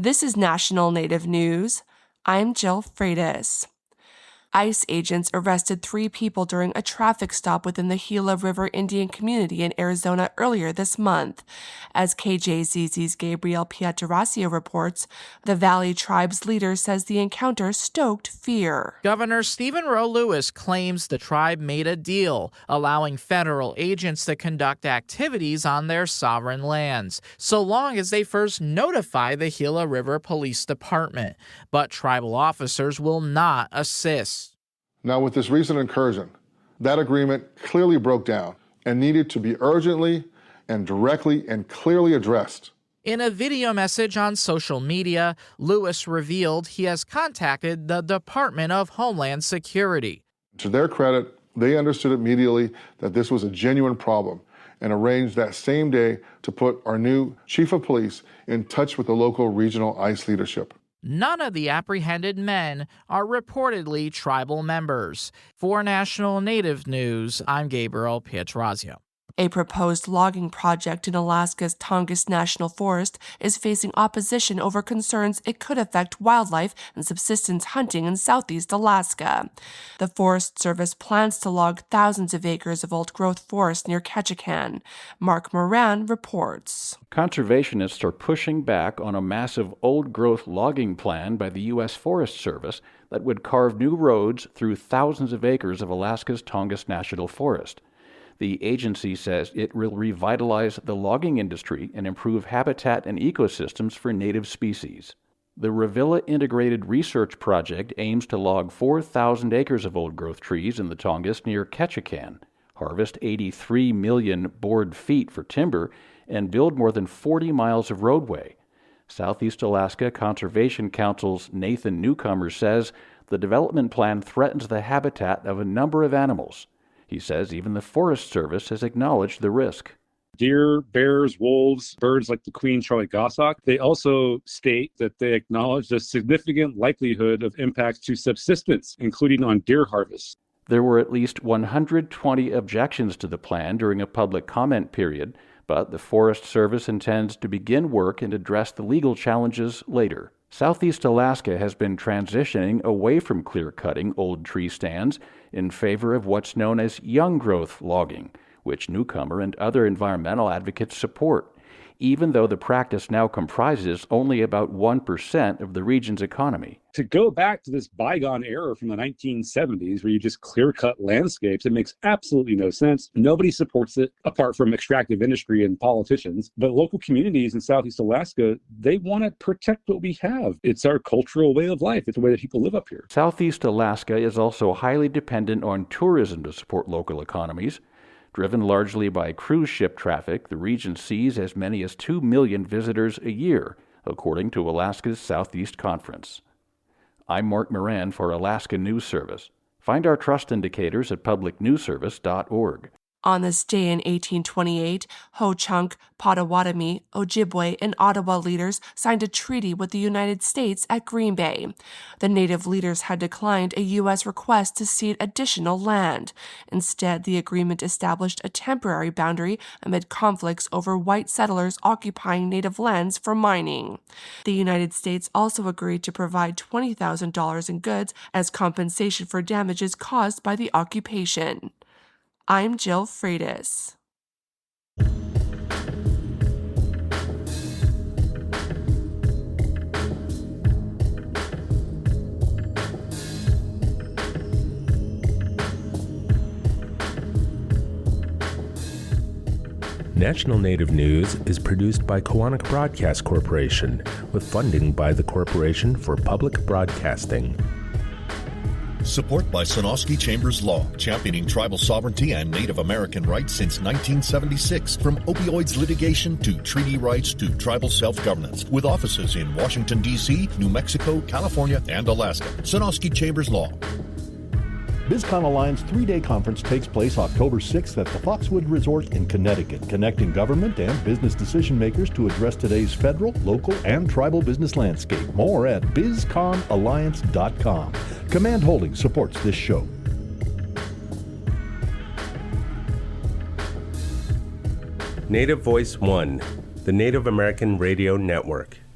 This is National Native News. I'm Jill Freitas. ICE agents arrested 3 people during a traffic stop within the Gila River Indian community in Arizona earlier this month. As KJZZ's Gabriel Pietrasio reports, the Valley Tribe's leader says the encounter stoked fear. Governor Stephen Roe Lewis claims the tribe made a deal, allowing federal agents to conduct activities on their sovereign lands, so long as they first notify the Gila River Police Department. But tribal officers will not assist. Now, with this recent incursion, that agreement clearly broke down and needed to be urgently and directly and clearly addressed. In a video message on social media, Lewis revealed he has contacted the Department of Homeland Security. To their credit, they understood immediately that this was a genuine problem and arranged that same day to put our new chief of police in touch with the local regional ICE leadership. None of the apprehended men are reportedly tribal members. For National Native News, I'm Gabriel Pietrasio. A proposed logging project in Alaska's Tongass National Forest is facing opposition over concerns it could affect wildlife and subsistence hunting in southeast Alaska. The Forest Service plans to log thousands of acres of old-growth forest near Ketchikan. Mark Moran reports. Conservationists are pushing back on a massive old-growth logging plan by the U.S. Forest Service that would carve new roads through thousands of acres of Alaska's Tongass National Forest. The agency says it will revitalize the logging industry and improve habitat and ecosystems for native species. The Revilla Integrated Research Project aims to log 4,000 acres of old-growth trees in the Tongass near Ketchikan, harvest 83 million board feet for timber, and build more than 40 miles of roadway. Southeast Alaska Conservation Council's Nathan Newcomer says the development plan threatens the habitat of a number of animals. He says even the Forest Service has acknowledged the risk. Deer, bears, wolves, birds like the queen Charlie goshawk. They also state that they acknowledge the significant likelihood of impacts to subsistence, including on deer harvest. There were at least 120 objections to the plan during a public comment period, but the Forest Service intends to begin work and address the legal challenges later. Southeast Alaska has been transitioning away from clear-cutting old tree stands in favor of what's known as young-growth logging, which Newcomer and other environmental advocates support, even though the practice now comprises only about 1% of the region's economy. To go back to this bygone era from the 1970s where you just clear-cut landscapes, it makes absolutely no sense. Nobody supports it apart from extractive industry and politicians. But local communities in Southeast Alaska, they want to protect what we have. It's our cultural way of life. It's the way that people live up here. Southeast Alaska is also highly dependent on tourism to support local economies. Driven largely by cruise ship traffic, the region sees as many as 2 million visitors a year, according to Alaska's Southeast Conference. I'm Mark Moran for Alaska News Service. Find our trust indicators at publicnewsservice.org. On this day in 1828, Ho-Chunk, Potawatomi, Ojibwe, and Ottawa leaders signed a treaty with the United States at Green Bay. The Native leaders had declined a U.S. request to cede additional land. Instead, the agreement established a temporary boundary amid conflicts over white settlers occupying Native lands for mining. The United States also agreed to provide $20,000 in goods as compensation for damages caused by the occupation. I'm Jill Freitas. National Native News is produced by Koahnic Broadcast Corporation with funding by the Corporation for Public Broadcasting. Support by Sonosky Chambers Law, championing tribal sovereignty and Native American rights since 1976. From opioids litigation to treaty rights to tribal self-governance. With offices in Washington, D.C., New Mexico, California, and Alaska. Sonosky Chambers Law. BizCon Alliance 3-day conference takes place October 6th at the Foxwood Resort in Connecticut, connecting government and business decision makers to address today's federal, local, and tribal business landscape. More at bizconalliance.com. Command Holdings supports this show. Native Voice One, the Native American Radio Network.